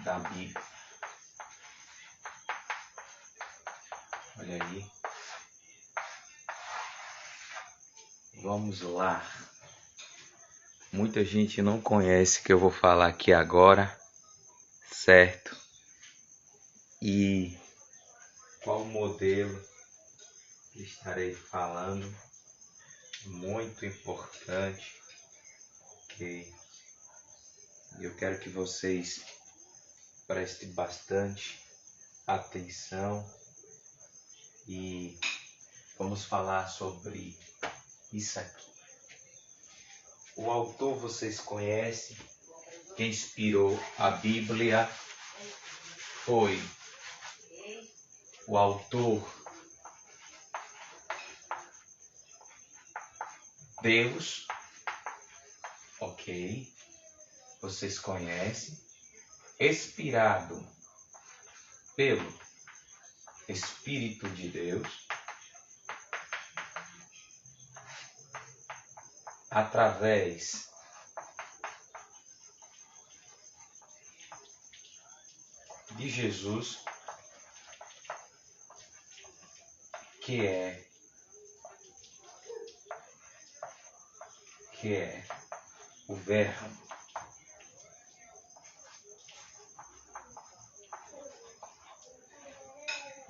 da Bíblia. Olha aí. Vamos lá. Muita gente não conhece o que eu vou falar aqui agora, certo? E qual modelo que estarei falando? Muito importante, ok? Eu quero que vocês prestem bastante atenção e vamos falar sobre isso aqui. O autor vocês conhecem, quem inspirou a Bíblia foi o autor Deus, ok? Vocês conhecem, inspirado pelo Espírito de Deus, através de Jesus, que é o Verbo.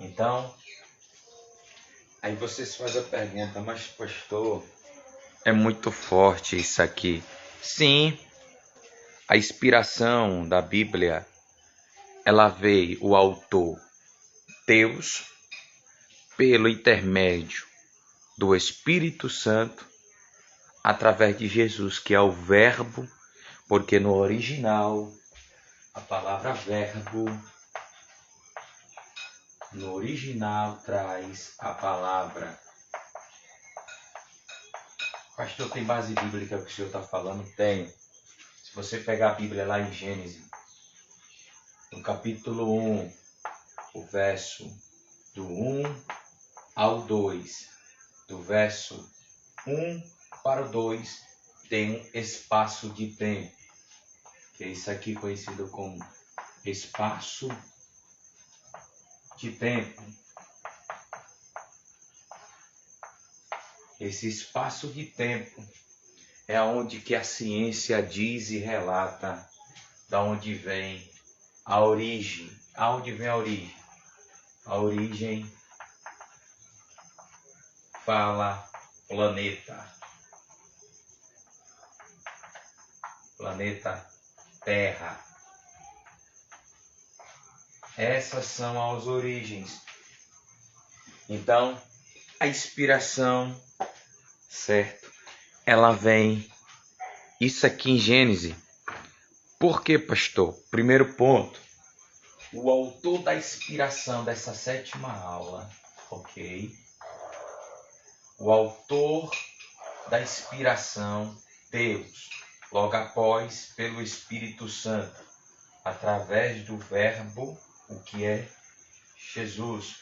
Então, aí vocês fazem a pergunta, mas pastor, é muito forte isso aqui. Sim, a inspiração da Bíblia, ela veio, o autor, Deus, pelo intermédio do Espírito Santo, através de Jesus, que é o Verbo, porque no original, a palavra verbo, no original traz a palavra. Pastor, tem base bíblica que o senhor está falando? Tem. Se você pegar a Bíblia lá em Gênesis, no capítulo 1, o verso do 1 ao 2, do verso 1 para o 2, tem um espaço de tempo, que é isso aqui conhecido como espaço de tempo. Esse espaço de tempo é onde que a ciência diz e relata da onde vem a origem. Aonde vem a origem? A origem fala planeta. Planeta Terra. Essas são as origens. Então, a inspiração, certo? Ela vem, isso aqui em Gênesis. Por quê, pastor? Primeiro ponto, o autor da inspiração dessa 7ª aula, ok? O autor da inspiração, Deus, logo após, pelo Espírito Santo, através do Verbo, o que é Jesus.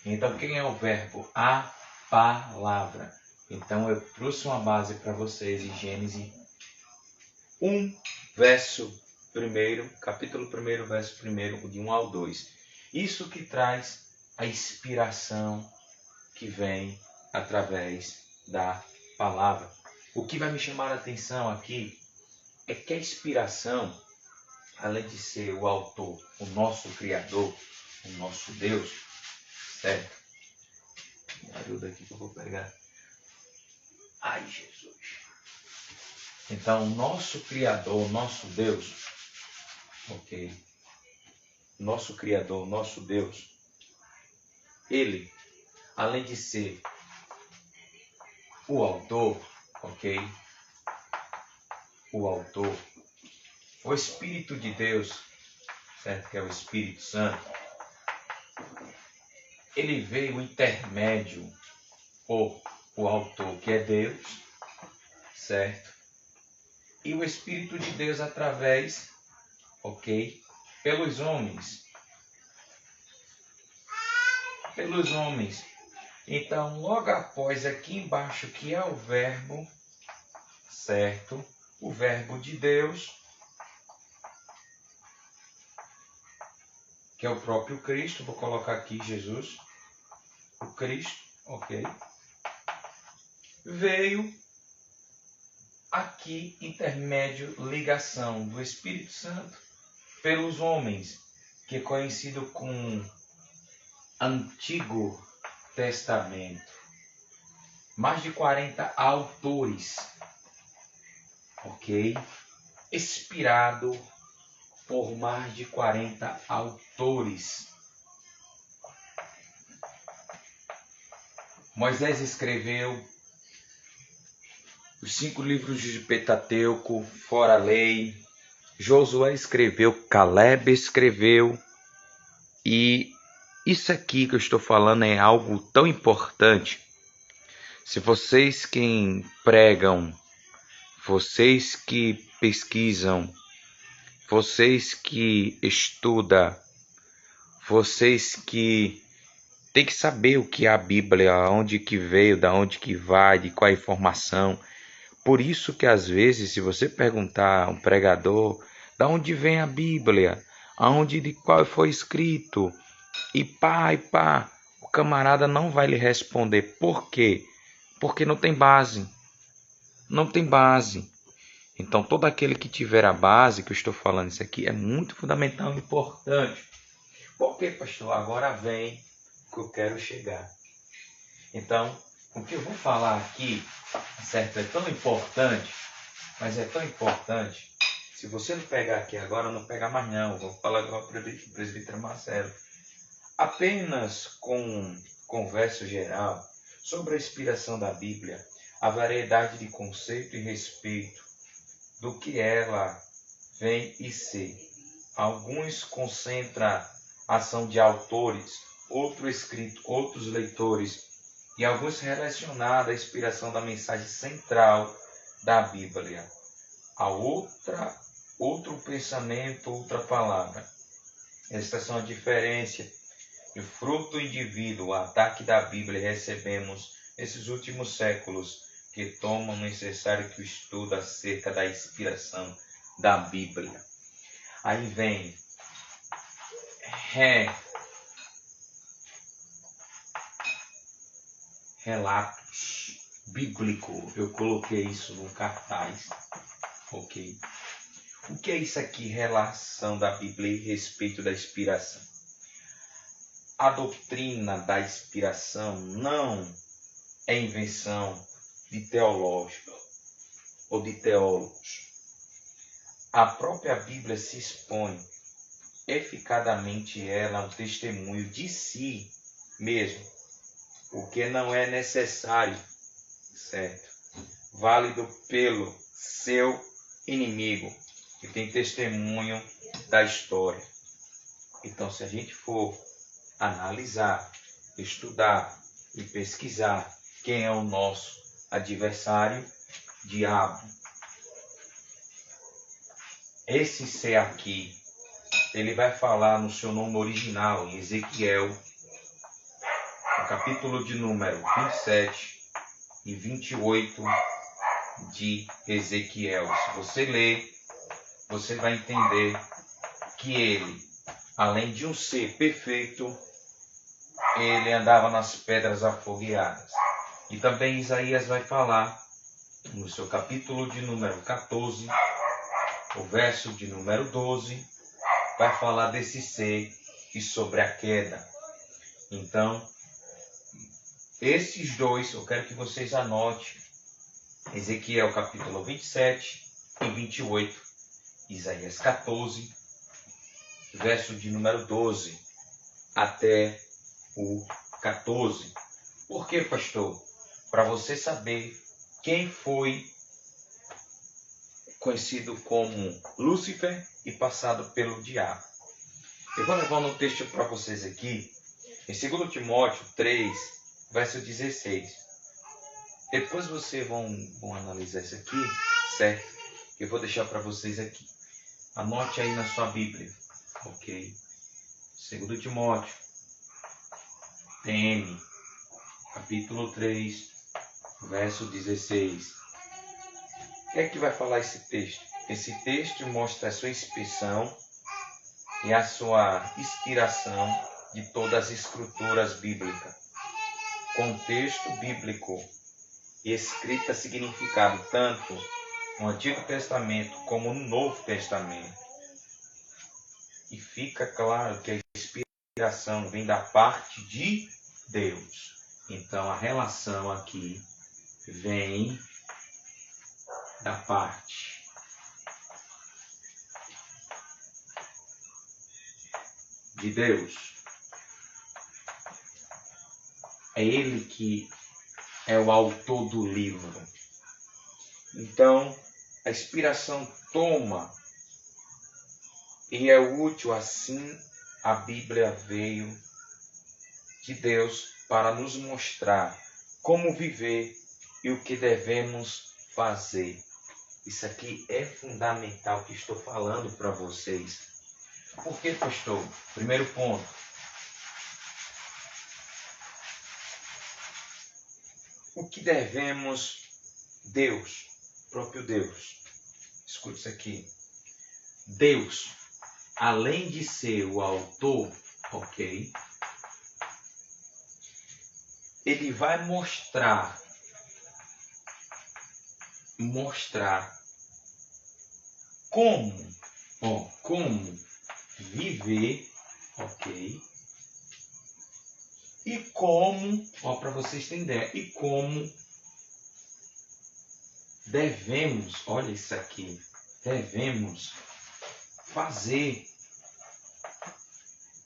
Então, quem é o Verbo? A palavra. Então, eu trouxe uma base para vocês em Gênesis 1, verso 1, capítulo 1, verso 1, de 1 ao 2. Isso que traz a inspiração que vem através da palavra. O que vai me chamar a atenção aqui é que a inspiração, além de ser o autor, o nosso Criador, o nosso Deus, certo? Me ajuda aqui que eu vou pegar. Ai, Jesus. Então, o nosso Criador, nosso Deus, ok? Nosso Criador, nosso Deus, Ele, além de ser o autor, ok? O autor, o Espírito de Deus, certo? Que é o Espírito Santo, ele veio intermédio por o autor, que é Deus, certo? E o Espírito de Deus através, ok? Pelos homens. Pelos homens. Então, logo após aqui embaixo, que é o verbo, certo? O verbo de Deus. que é o próprio Cristo. Vou colocar aqui Jesus, o Cristo, ok? Veio aqui, intermédio, ligação do Espírito Santo pelos homens, que é conhecido como Antigo Testamento. Mais de 40 autores, ok? Inspirado por mais de 40 autores. Moisés escreveu os 5 livros de Pentateuco, fora a lei. Josué escreveu, Caleb escreveu. E isso aqui que eu estou falando é algo tão importante. Se vocês que pregam, vocês que pesquisam, vocês que estudam, vocês que têm que saber o que é a Bíblia, onde que veio, da onde que vai, de qual a informação. Por isso que às vezes, se você perguntar a um pregador, da onde vem a Bíblia, aonde de qual foi escrito, e pá, o camarada não vai lhe responder. Por quê? Porque não tem base. Não tem base. Então, todo aquele que tiver a base, que eu estou falando isso aqui, é muito fundamental e importante. Por quê, pastor? Agora vem o que eu quero chegar. Então, o que eu vou falar aqui, certo, é tão importante, mas é tão importante. Se você não pegar aqui agora, não pegar mais não. Vou falar igual o presbítero Marcelo. Apenas com conversa geral sobre a inspiração da Bíblia, a variedade de conceito e respeito do que ela vem e ser. Alguns concentram a ação de autores, outros leitores, e alguns relacionados à inspiração da mensagem central da Bíblia. A outro pensamento, outra palavra. Estas são a diferença e fruto do indivíduo, o ataque da Bíblia recebemos nesses últimos séculos, que tomam necessário que o estudo acerca da inspiração da Bíblia. Aí vem relatos bíblicos. Eu coloquei isso no cartaz, ok? O que é isso aqui? Relação da Bíblia e respeito da inspiração. A doutrina da inspiração não é invenção de teológico ou de teólogos. A própria Bíblia se expõe eficazmente ela ao testemunho de si mesmo, o que não é necessário, certo? Válido pelo seu inimigo, que tem testemunho da história. Então, se a gente for analisar, estudar e pesquisar quem é o nosso adversário, diabo. Esse ser aqui, ele vai falar no seu nome original, em Ezequiel, no capítulo de número 27 e 28 de Ezequiel. Se você ler, você vai entender que ele, além de um ser perfeito, ele andava nas pedras afogueadas. E também Isaías vai falar, no seu capítulo de número 14, o verso de número 12, vai falar desse ser e sobre a queda. Então, esses dois, eu quero que vocês anotem, Ezequiel capítulo 27 e 28, Isaías 14, verso de número 12 até o 14. Por quê, pastor? Para você saber quem foi conhecido como Lúcifer e passado pelo diabo. Eu vou levar um texto para vocês aqui, em 2 Timóteo 3, verso 16. Depois vocês vão analisar isso aqui, certo? Eu vou deixar para vocês aqui. Anote aí na sua Bíblia, ok? 2 Timóteo, TM, capítulo 3, verso 16. O que é que vai falar esse texto? Esse texto mostra a sua inspeção e a sua inspiração de todas as escrituras bíblicas. Contexto bíblico e escrita significado tanto no Antigo Testamento como no Novo Testamento. E fica claro que a inspiração vem da parte de Deus. Então a relação aqui vem da parte de Deus. É Ele que é o autor do livro. Então, a inspiração toma e é útil, assim a Bíblia veio de Deus para nos mostrar como viver e o que devemos fazer. Isso aqui é fundamental que estou falando para vocês. Por que, pastor? Primeiro ponto. O que devemos, Deus, próprio Deus. Escute isso aqui. Deus, além de ser o autor, ok? Ele vai mostrar como viver, ok? E como, para vocês terem ideia, e como devemos, olha isso aqui, devemos fazer.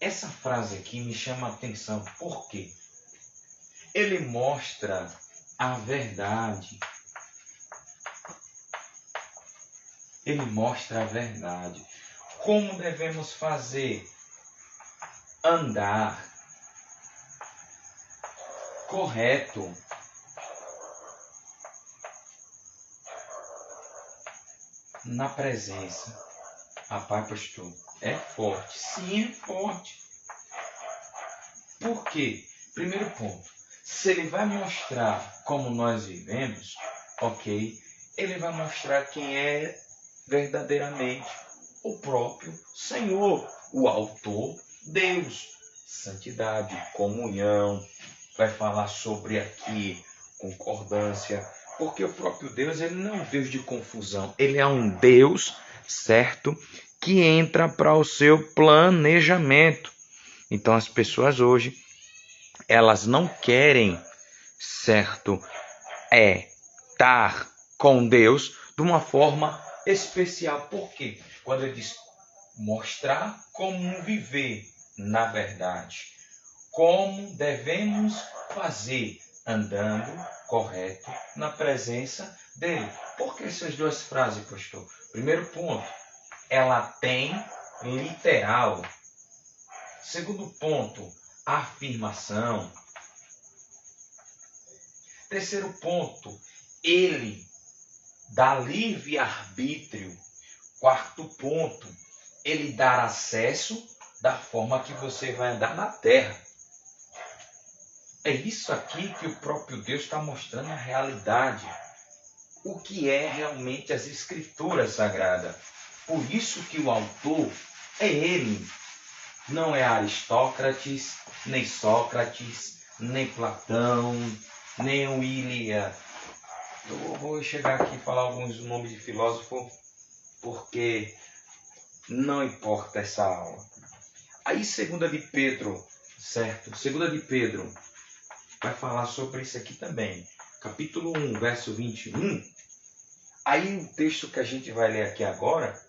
Essa frase aqui me chama a atenção, por quê? Ele mostra a verdade. Ele mostra a verdade. Como devemos fazer? Andar correto. Na presença. Rapaz, pastor, é forte. Sim, é forte. Por quê? Primeiro ponto. Se ele vai mostrar como nós vivemos, ok? Ele vai mostrar quem é verdadeiramente o próprio Senhor, o autor, Deus. Santidade, comunhão, vai falar sobre aqui concordância, porque o próprio Deus, ele não é um Deus de confusão, ele é um Deus, certo, que entra para o seu planejamento. Então as pessoas hoje, elas não querem, certo, estar com Deus de uma forma especial. Por quê? Quando ele diz mostrar como viver na verdade, como devemos fazer andando correto na presença dele. Por que essas duas frases, pastor? Primeiro ponto, ela tem literal. Segundo ponto, afirmação. Terceiro ponto, ele dá livre-arbítrio. Quarto ponto, ele dá acesso da forma que você vai andar na terra. É isso aqui que o próprio Deus está mostrando a realidade. O que é realmente as Escrituras Sagradas. Por isso que o autor é ele. Não é Aristócrates, nem Sócrates, nem Platão, nem William. Eu vou chegar aqui e falar alguns nomes de filósofo, porque não importa essa aula. Aí 2 de Pedro, certo? 2 de Pedro vai falar sobre isso aqui também. Capítulo 1, verso 21. Aí o texto que a gente vai ler aqui agora,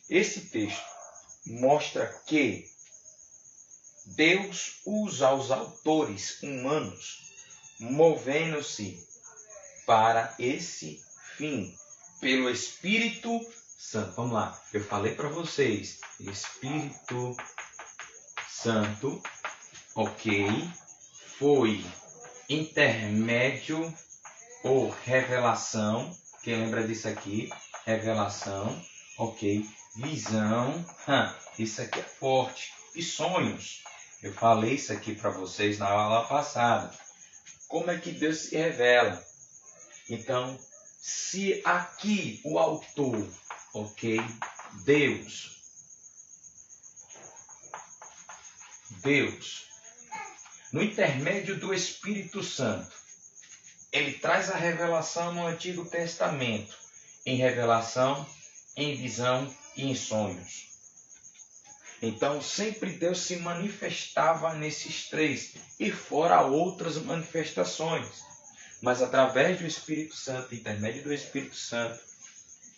esse texto mostra que Deus usa os autores humanos, movendo-se para esse fim, pelo Espírito Santo. Vamos lá, eu falei para vocês, Espírito Santo, ok, foi intermédio ou revelação, quem lembra disso aqui? Revelação, ok, visão, isso aqui é forte, e sonhos. Eu falei isso aqui para vocês na aula passada. Como é que Deus se revela? Então, se aqui o autor, ok, Deus, Deus, no intermédio do Espírito Santo, ele traz a revelação no Antigo Testamento, em revelação, em visão e em sonhos. Então, sempre Deus se manifestava nesses três, e fora outras manifestações. Mas através do Espírito Santo, intermédio do Espírito Santo,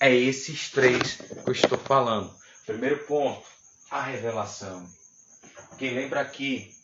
é esses três que eu estou falando. Primeiro ponto, a revelação. Quem lembra aqui,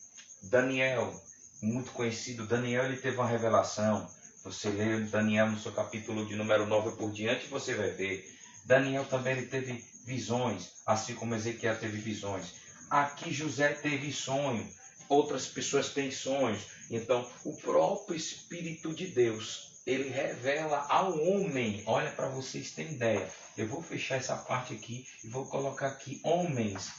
Daniel, muito conhecido, Daniel, ele teve uma revelação. Você lê Daniel no seu capítulo de número 9 por diante, você vai ver. Daniel também ele teve visões, assim como Ezequiel teve visões. Aqui José teve sonho, outras pessoas têm sonhos. Então, o próprio Espírito de Deus, ele revela ao homem. Olha, para vocês terem ideia. Eu vou fechar essa parte aqui e vou colocar aqui homens.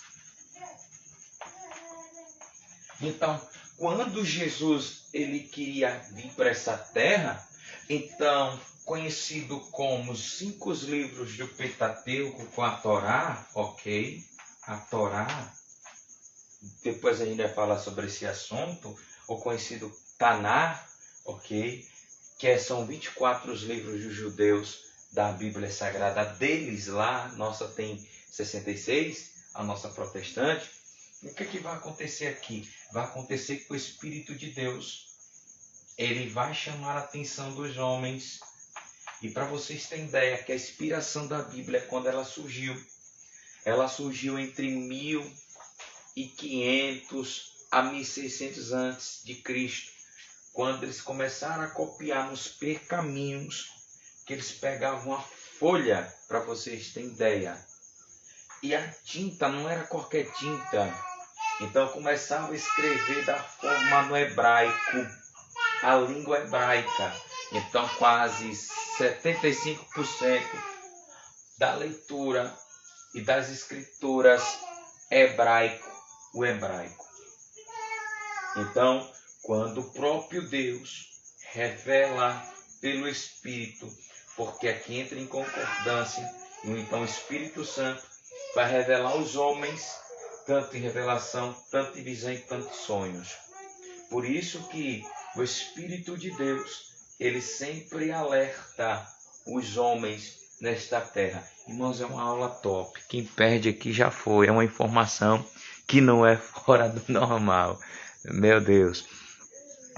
Então, quando Jesus ele queria vir para essa terra, então, conhecido como os 5 livros do Pentateuco com a Torá, ok? A Torá, depois a gente vai falar sobre esse assunto, ou conhecido Taná, ok? Que são 24 os livros dos judeus da Bíblia Sagrada deles lá, nossa tem 66, a nossa protestante. E o que vai acontecer aqui? Vai acontecer que o Espírito de Deus, ele vai chamar a atenção dos homens. E para vocês terem ideia, que a inspiração da Bíblia, quando ela surgiu entre 1500 a 1600 antes de Cristo, quando eles começaram a copiar nos pergaminhos, que eles pegavam a folha, para vocês terem ideia. E a tinta não era qualquer tinta. Então começavam a escrever da forma no hebraico, a língua hebraica. Então quase 75% da leitura e das escrituras o hebraico. Então, quando o próprio Deus revela pelo Espírito, porque aqui entra em concordância, então o Espírito Santo vai revelar aos homens, tanto em revelação, tanto em visão e tanto em sonhos. Por isso que o Espírito de Deus, ele sempre alerta os homens nesta terra. Irmãos, é uma aula top. Quem perde aqui já foi. É uma informação que não é fora do normal. Meu Deus.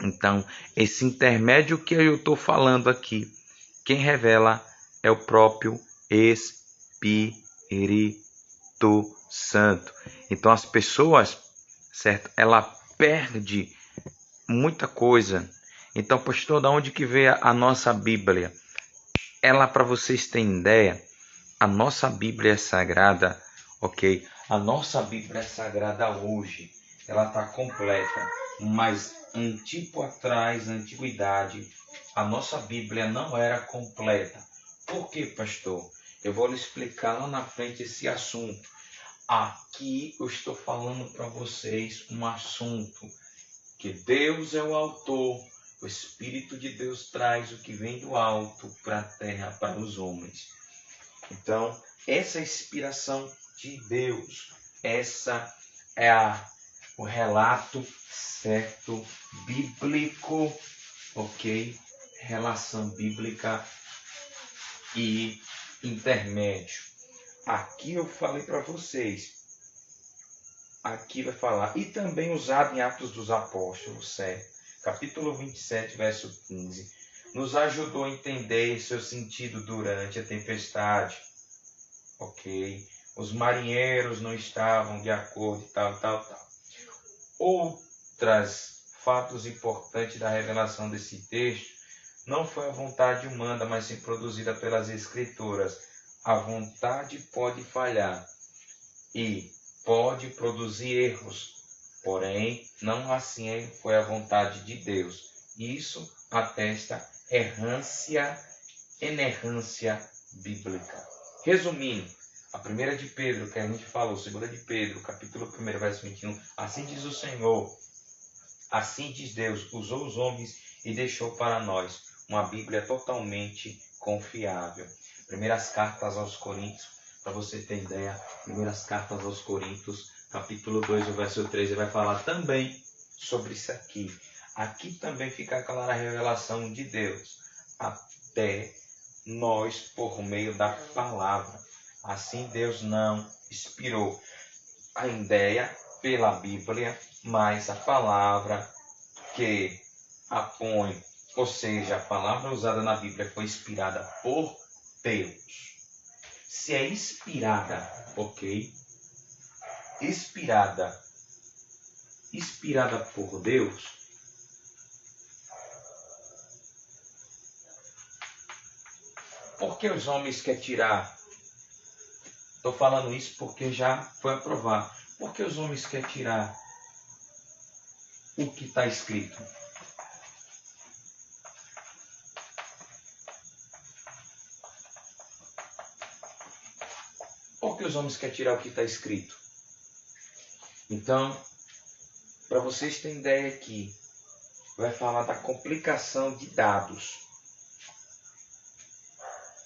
Então, esse intermédio que eu estou falando aqui, quem revela é o próprio Espírito Santo. Então, as pessoas, certo? Ela perde muita coisa. Então, pastor, de onde que veio a nossa Bíblia? Ela, para vocês terem ideia, a nossa Bíblia sagrada, ok? A nossa Bíblia sagrada hoje, ela está completa. Mas um tipo atrás, na antiguidade, a nossa Bíblia não era completa. Por quê, pastor? Eu vou lhe explicar lá na frente esse assunto. Aqui eu estou falando para vocês um assunto que Deus é o autor. O Espírito de Deus traz o que vem do alto para a terra, para os homens. Então, essa inspiração de Deus, essa é o relato certo bíblico, ok? Relação bíblica e intermédio. Aqui eu falei para vocês. Aqui vai falar. E também usado em Atos dos Apóstolos, certo? Capítulo 27, verso 15. Nos ajudou a entender seu sentido durante a tempestade. Ok? Os marinheiros não estavam de acordo e tal. Outros fatos importantes da revelação desse texto não foi a vontade humana, mas sim produzida pelas Escrituras. A vontade pode falhar e pode produzir erros, porém, não assim foi a vontade de Deus. Isso atesta inerrância bíblica. Resumindo, a primeira de Pedro, que a gente falou, segunda de Pedro, capítulo 1, verso 21, assim diz o Senhor, assim diz Deus, usou os homens e deixou para nós uma Bíblia totalmente confiável. Primeiras cartas aos Coríntios, para você ter ideia, primeiras cartas aos Coríntios, capítulo 2, o verso 13, vai falar também sobre isso aqui. Aqui também fica clara a revelação de Deus, até nós por meio da palavra. Assim Deus não inspirou a ideia pela Bíblia, mas a palavra que a põe, ou seja, a palavra usada na Bíblia foi inspirada por Deus. Se é inspirada, ok? Inspirada por Deus, por que os homens querem tirar? Estou falando isso porque já foi aprovado. Por que os homens querem tirar o que está escrito? Por que os homens querem tirar o que está escrito? Então, para vocês terem ideia aqui, vai falar da complicação de dados.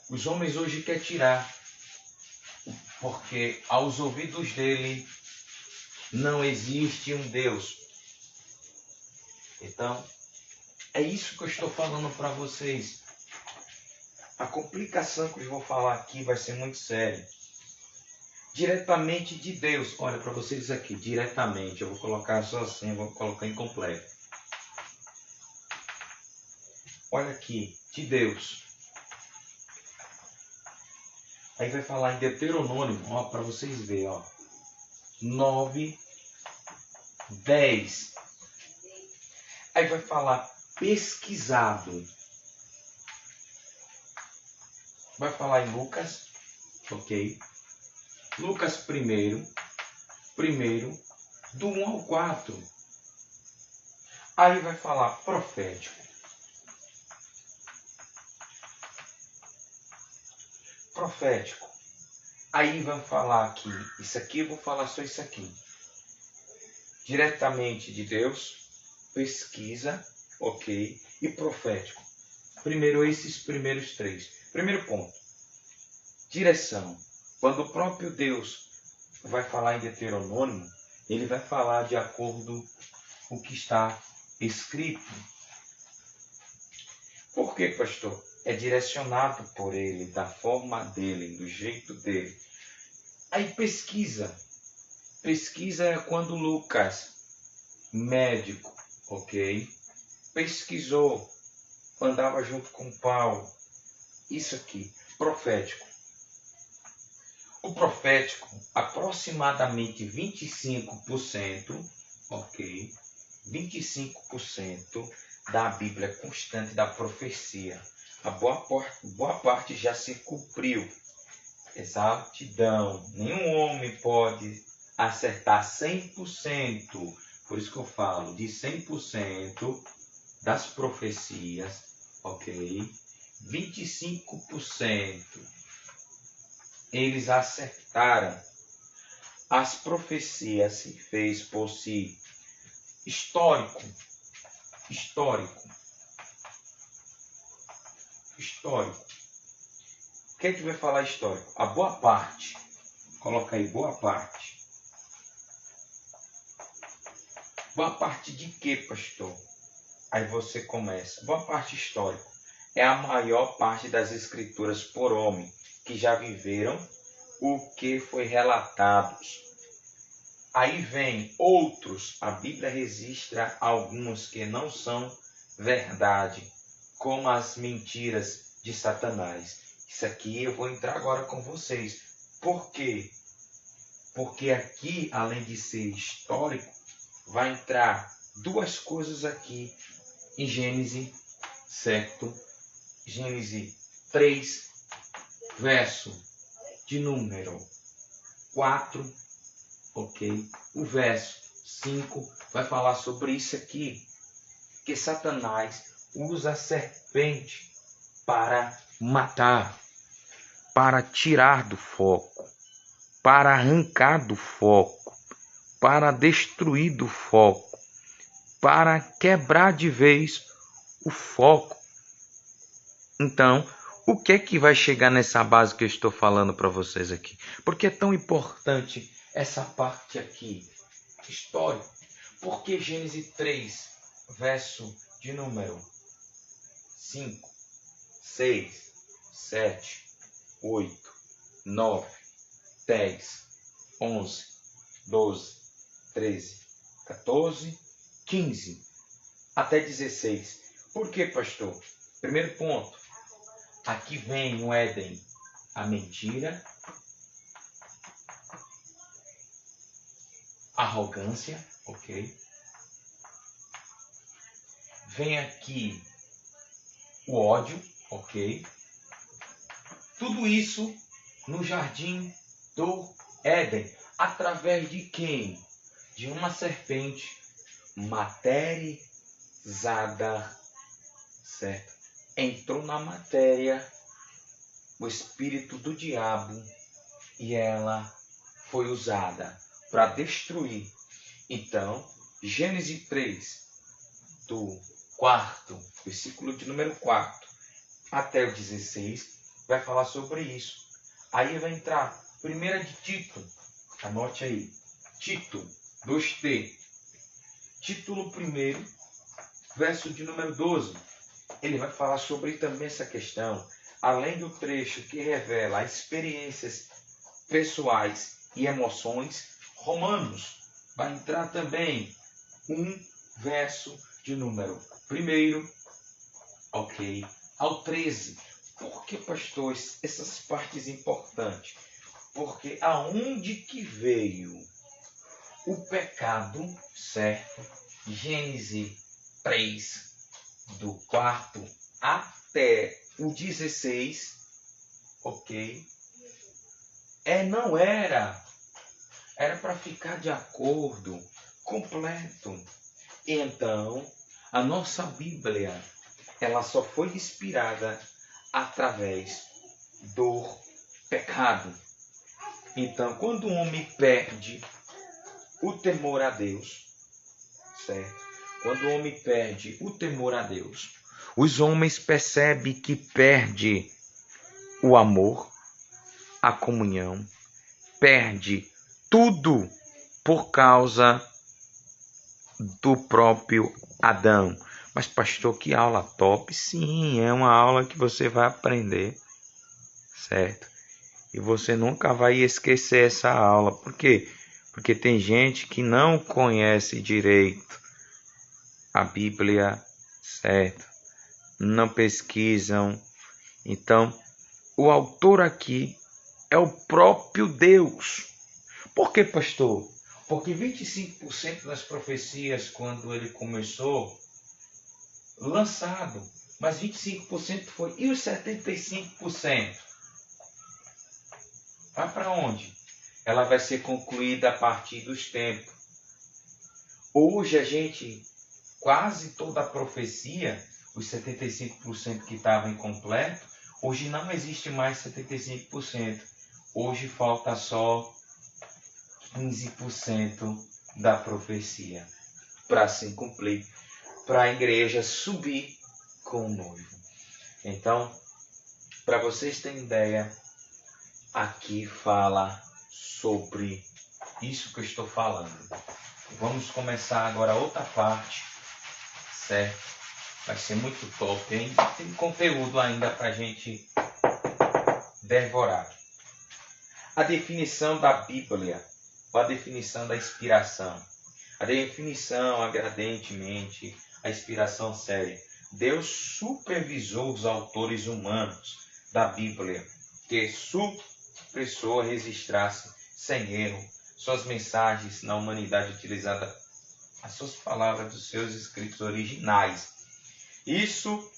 Os homens hoje querem tirar, porque aos ouvidos dele não existe um Deus. Então, é isso que eu estou falando para vocês. A complicação que eu vou falar aqui vai ser muito séria. Diretamente de Deus. Olha, para vocês aqui, diretamente. Eu vou colocar só assim, eu vou colocar incompleto. Olha aqui, de Deus. Aí vai falar em Deuteronômio, ó, para vocês verem, ó. 9, 10. Aí vai falar pesquisado. Vai falar em Lucas, ok? Lucas primeiro, do 1 ao 4. Aí vai falar profético. Profético. Aí vai falar aqui, isso aqui, eu vou falar só isso aqui. Diretamente de Deus, pesquisa, ok? E profético. Primeiro esses primeiros três. Primeiro ponto. Direção. Quando o próprio Deus vai falar em Deuteronômio, ele vai falar de acordo com o que está escrito. Por quê, pastor? É direcionado por ele, da forma dele, do jeito dele. Aí pesquisa. Pesquisa é quando Lucas, médico, ok? Pesquisou, andava junto com Paulo. Isso aqui, profético. O profético, aproximadamente 25%, ok? 25% da Bíblia constante da profecia. A boa parte já se cumpriu. Exatidão. Nenhum homem pode acertar 100%. Por isso que eu falo de 100% das profecias, ok? 25% eles acertaram. As profecias se fez por si. Histórico. O que a gente vai falar histórico? A boa parte. Coloca aí, boa parte. Boa parte de quê, pastor? Aí você começa. Boa parte histórica. É a maior parte das escrituras por homem que já viveram o que foi relatado. Aí vem outros. A Bíblia registra alguns que não são verdade, como as mentiras de Satanás. Isso aqui eu vou entrar agora com vocês. Por quê? Porque aqui, além de ser histórico, vai entrar duas coisas aqui em Gênesis, certo? Gênesis 3, verso de número 4, ok? O verso 5 vai falar sobre isso aqui, que Satanás usa a serpente para matar, para tirar do foco, para arrancar do foco, para destruir do foco, para quebrar de vez o foco. Então, o que é que vai chegar nessa base que eu estou falando para vocês aqui? Porque é tão importante essa parte aqui, histórica. Porque Gênesis 3, verso de número 5, 6, 7, 8, 9, 10, 11, 12, 13, 14, 15, até 16. Por que, pastor? Primeiro ponto, aqui vem no Éden a mentira, a arrogância, ok? Vem aqui o ódio, ok? Tudo isso no jardim do Éden. Através de quem? De uma serpente materializada, certo? Entrou na matéria o espírito do diabo e ela foi usada para destruir. Então, Gênesis 3, do 4, versículo de número 4 até o 16, vai falar sobre isso. Aí vai entrar 1 de Tito, anote aí, Tito, 2T, título 1, verso de número 12. Ele vai falar sobre também essa questão, além do trecho que revela experiências pessoais e emoções. Romanos vai entrar também um verso de número 1, ok, ao 13. Por que, pastor, essas partes importantes? Porque aonde que veio o pecado, certo? Gênesis 3, do 4 até o 16, ok? Não era para ficar de acordo, completo. Então, a nossa Bíblia, ela só foi inspirada através do pecado. Então, quando o homem perde o temor a Deus, certo? Quando o homem perde o temor a Deus, os homens percebem que perde o amor, a comunhão, perde tudo por causa do próprio Adão. Mas, pastor, que aula top! Sim, é uma aula que você vai aprender, certo? E você nunca vai esquecer essa aula. Por quê? Porque tem gente que não conhece direito a Bíblia, certo? Não pesquisam. Então, o autor aqui é o próprio Deus. Por que, pastor? Porque 25% das profecias, quando ele começou, lançado, mas 25% foi. E os 75%? Vai para onde? Ela vai ser concluída a partir dos tempos. Hoje a gente, quase toda a profecia, os 75% que estavam incompleto, hoje não existe mais 75%. Hoje falta só 15% da profecia para se cumprir, para a igreja subir com o noivo. Então, para vocês terem ideia, aqui fala sobre isso que eu estou falando. Vamos começar agora outra parte, certo? Vai ser muito top, hein? Tem conteúdo ainda para a gente devorar. A definição da Bíblia, ou a definição da inspiração. A definição, ardentemente, a inspiração séria. Deus supervisou os autores humanos da Bíblia, que sua pessoa registrasse sem erro suas mensagens na humanidade utilizada as suas palavras dos seus escritos originais. Isso,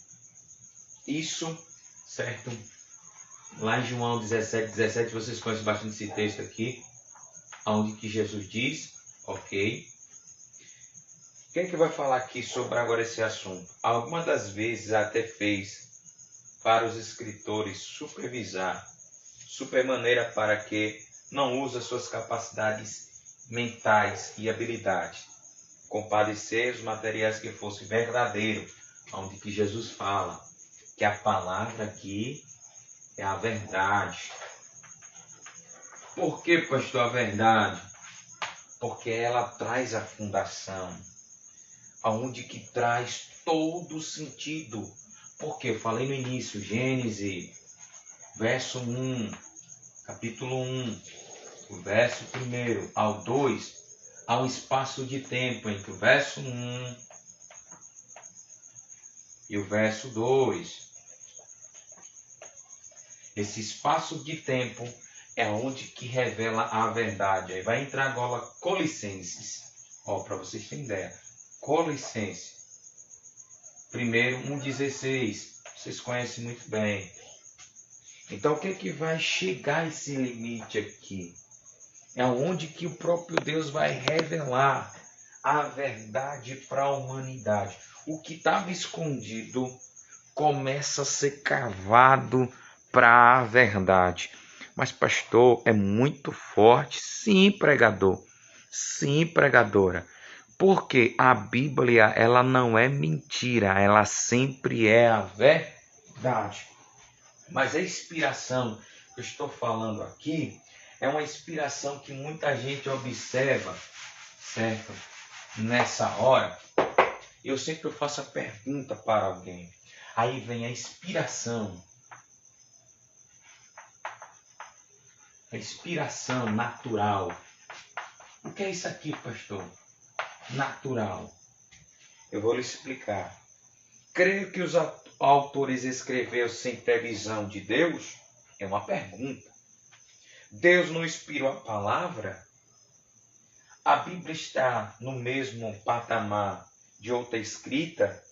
certo? Lá em João 17, vocês conhecem bastante esse texto aqui, onde que Jesus diz, ok? O que é que vai falar aqui sobre agora esse assunto? Algumas das vezes até fez para os escritores supervisar, supermaneira para que não use suas capacidades mentais e habilidades, compadecer os materiais que fossem verdadeiros, onde que Jesus fala que a palavra aqui é a verdade. Por que, pastor, a verdade? Porque ela traz a fundação, aonde que traz todo o sentido. Porque eu falei no início, Gênesis, verso 1, capítulo 1, o verso 1 ao 2, há um espaço de tempo entre o verso 1 e o verso 2. Esse espaço de tempo é onde que revela a verdade. Aí vai entrar agora Colossenses. Para vocês terem ideia. Colossenses. Primeiro 1,16. Vocês conhecem muito bem. Então o que é que vai chegar esse limite aqui? É onde que o próprio Deus vai revelar a verdade para a humanidade. O que estava escondido começa a ser cavado para a verdade. Mas, pastor, é muito forte. Sim, pregador. Sim, pregadora. Porque a Bíblia, ela não é mentira. Ela sempre é a verdade. Mas a inspiração que eu estou falando aqui é uma inspiração que muita gente observa, certo? Nessa hora, eu sempre faço a pergunta para alguém. Aí vem a inspiração. A inspiração natural. O que é isso aqui, pastor? Natural. Eu vou lhe explicar. Creio que os autores escreveram sem previsão de Deus? É uma pergunta. Deus não inspirou a palavra? A Bíblia está no mesmo patamar de outra escrita,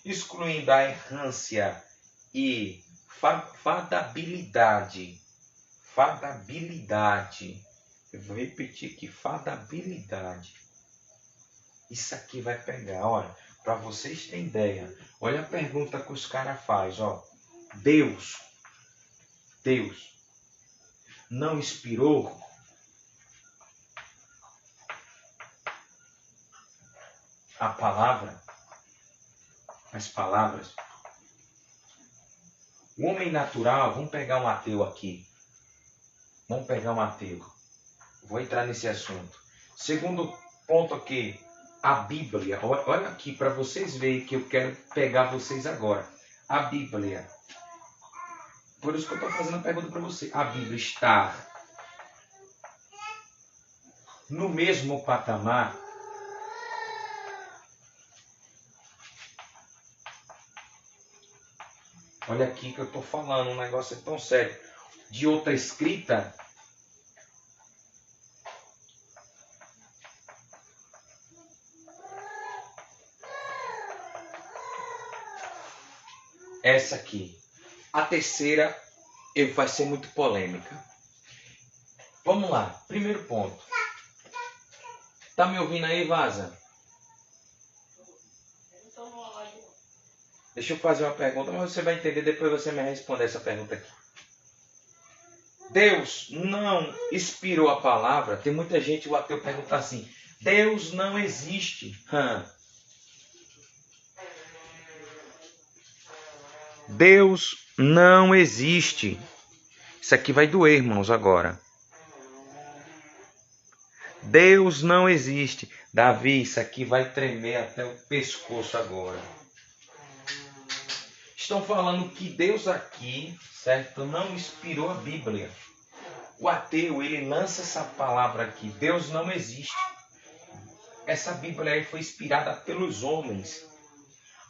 excluindo a errância e fadabilidade. Fadabilidade. Eu vou repetir aqui, fadabilidade. Isso aqui vai pegar, olha, para vocês terem ideia. Olha a pergunta que os caras fazem, ó. Deus não inspirou a palavra, as palavras. O homem natural, vamos pegar um ateu aqui. Vamos pegar um ateu. Vou entrar nesse assunto. Segundo ponto aqui, a Bíblia. Olha aqui para vocês verem que eu quero pegar vocês agora. A Bíblia. Por isso que eu estou fazendo a pergunta para você. A Bíblia está no mesmo patamar olha aqui que eu estou falando, um negócio é tão sério. De outra escrita, essa aqui. A terceira vai ser muito polêmica. Vamos lá, primeiro ponto. Tá me ouvindo aí, Vaza? Deixa eu fazer uma pergunta, mas você vai entender, depois você me responde essa pergunta aqui. Deus não inspirou a palavra. Tem muita gente, o ateu pergunta assim, Deus não existe. Deus não existe. Isso aqui vai doer, irmãos, agora. Deus não existe. Davi, isso aqui vai tremer até o pescoço agora. Estão falando que Deus aqui, certo, não inspirou a Bíblia. O ateu, ele lança essa palavra aqui, Deus não existe. Essa Bíblia aí foi inspirada pelos homens.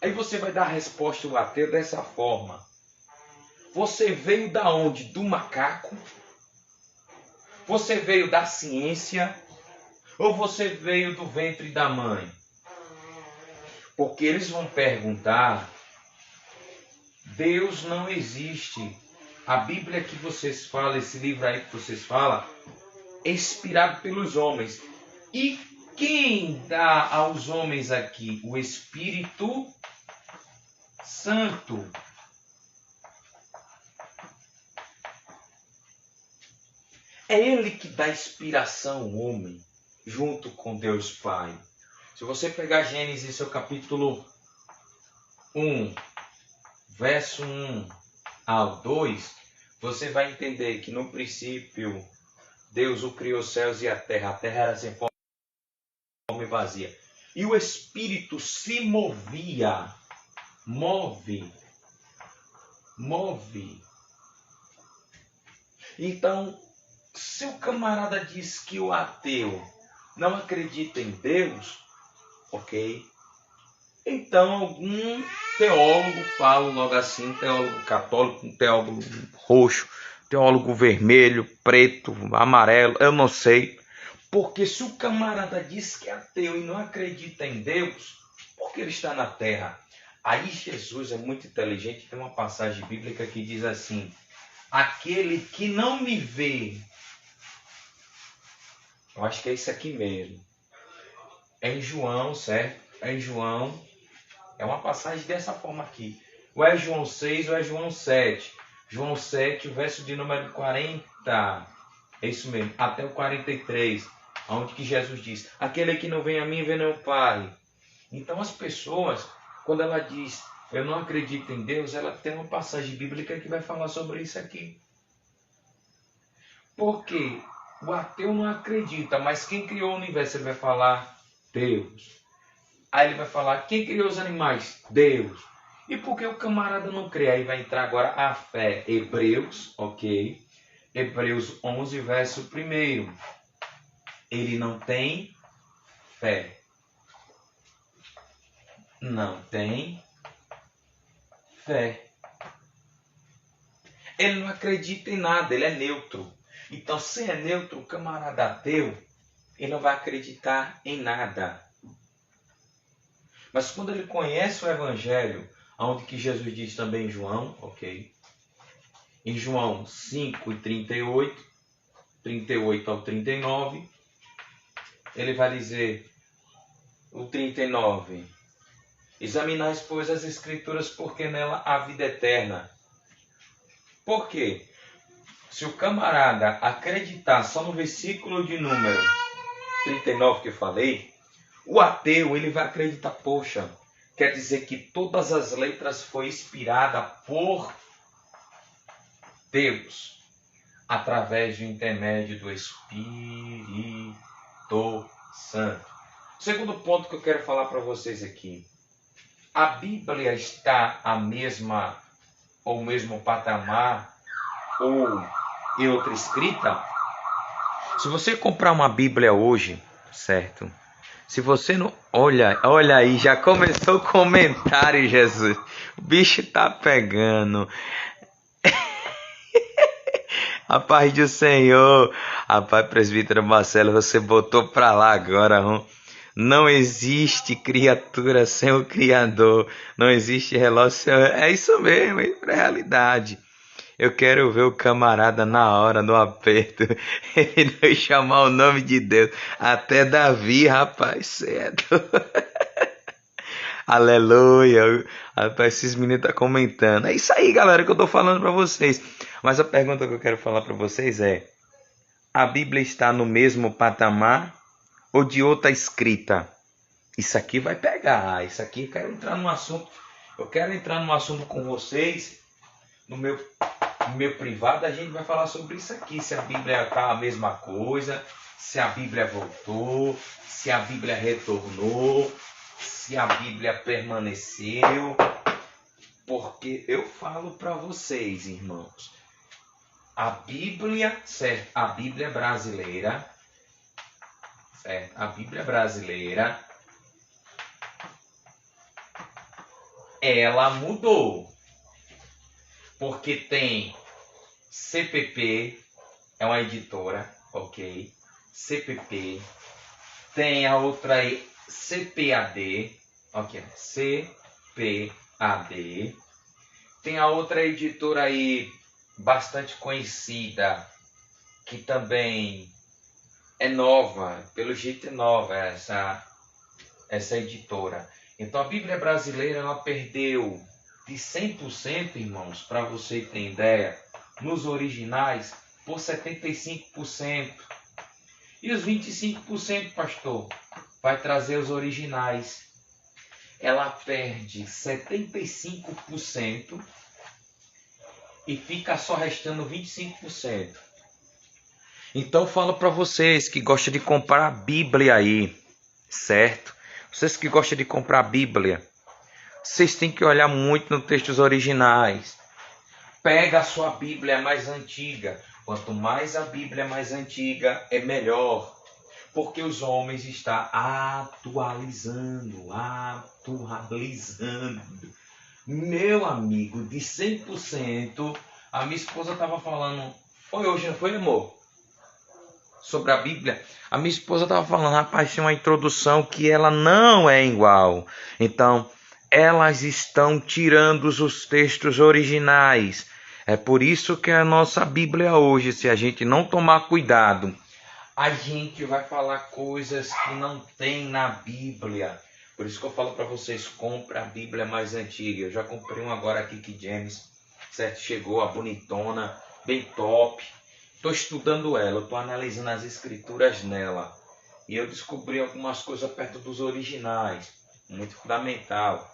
Aí você vai dar a resposta ao ateu dessa forma. Você veio da onde? Do macaco? Você veio da ciência? Ou você veio do ventre da mãe? Porque eles vão perguntar, Deus não existe. A Bíblia que vocês falam, esse livro aí que vocês falam, é inspirado pelos homens. E quem dá aos homens aqui? O Espírito Santo. É ele que dá inspiração ao homem, junto com Deus Pai. Se você pegar Gênesis, seu capítulo 1, verso 1 ao 2, você vai entender que no princípio Deus o criou os céus e a terra era sem forma e vazia. E o Espírito se movia, move. Então, se o camarada diz que o ateu não acredita em Deus, ok? Então algum teólogo fala logo assim, teólogo católico, um teólogo roxo, teólogo vermelho, preto, amarelo, eu não sei. Porque se o camarada diz que é ateu e não acredita em Deus, porque ele está na terra? Aí Jesus é muito inteligente, tem uma passagem bíblica que diz assim: aquele que não me vê, eu acho que é isso aqui mesmo, é em João, certo? É em João, é uma passagem dessa forma aqui. Ou é João 6 ou é João 7. João 7, o verso de número 40, é isso mesmo, até o 43, onde que Jesus diz: aquele que não vem a mim, vê não o Pai. Então as pessoas, quando ela diz eu não acredito em Deus, ela tem uma passagem bíblica que vai falar sobre isso aqui. Porque o ateu não acredita, mas quem criou o universo, ele vai falar Deus. Aí ele vai falar quem criou os animais? Deus. E por que o camarada não crê? Aí vai entrar agora a fé. Hebreus, ok? Hebreus 11, verso 1. Ele não tem fé. Não tem fé. Ele não acredita em nada, ele é neutro. Então, se é neutro, o camarada ateu, ele não vai acreditar em nada. Mas quando ele conhece o Evangelho, onde que Jesus diz também em João, ok? Em João 5 e 38, 38 ao 39, ele vai dizer, o 39, examinais, pois, as Escrituras, porque nela há vida eterna. Por quê? Se o camarada acreditar só no versículo de número 39 que eu falei, o ateu ele vai acreditar, poxa, quer dizer que todas as letras foi inspirada por Deus, através do intermédio do Espírito Santo. Segundo ponto que eu quero falar para vocês aqui. A Bíblia está a mesma, ou mesmo patamar, ou em outra escrita? Se você comprar uma Bíblia hoje, certo? Se você não... Olha aí, já começou o comentário, Jesus. O bicho tá pegando. A paz do Senhor. Rapaz, presbítero Marcelo, você botou pra lá agora, Não existe criatura sem o Criador. Não existe relógio sem... É isso mesmo, é realidade. Eu quero ver o camarada na hora, no aperto. Ele não chamar o nome de Deus. Até Davi, rapaz, certo? Aleluia. Rapaz, esses meninos estão comentando. É isso aí, galera, que eu tô falando para vocês. Mas a pergunta que eu quero falar para vocês é: a Bíblia está no mesmo patamar ou de outra escrita? Isso aqui vai pegar. Isso aqui eu quero entrar num assunto. Eu quero entrar num assunto com vocês. No meu privado, a gente vai falar sobre isso aqui. Se a Bíblia está a mesma coisa, se a Bíblia voltou, se a Bíblia retornou, se a Bíblia permaneceu. Porque eu falo para vocês, irmãos, a Bíblia, certo? A Bíblia brasileira, certo? A Bíblia brasileira, ela mudou. Porque tem CPP, é uma editora, ok? CPP. Tem a outra aí, CPAD, ok? CPAD. Tem a outra editora aí, bastante conhecida, que também é nova, pelo jeito é nova essa editora. Então a Bíblia brasileira, ela perdeu de 100%, irmãos, para você ter ideia, nos originais, por 75%. E os 25%, pastor, vai trazer os originais. Ela perde 75% e fica só restando 25%. Então falo para vocês que gostam de comprar a Bíblia aí, certo? Vocês que gostam de comprar a Bíblia, vocês têm que olhar muito nos textos originais. Pega a sua Bíblia mais antiga. Quanto mais a Bíblia mais antiga, é melhor. Porque os homens estão atualizando. Meu amigo, de 100%, a minha esposa estava falando, foi hoje, não foi, amor? Sobre a Bíblia. A minha esposa estava falando, rapaz, tem uma introdução que ela não é igual. Então, elas estão tirando os textos originais. É por isso que a nossa Bíblia hoje, se a gente não tomar cuidado, a gente vai falar coisas que não tem na Bíblia. Por isso que eu falo para vocês, compra a Bíblia mais antiga. Eu já comprei uma agora aqui que James, certo? Chegou a bonitona, bem top. Estou estudando ela, estou analisando as escrituras nela. E eu descobri algumas coisas perto dos originais. Muito fundamental.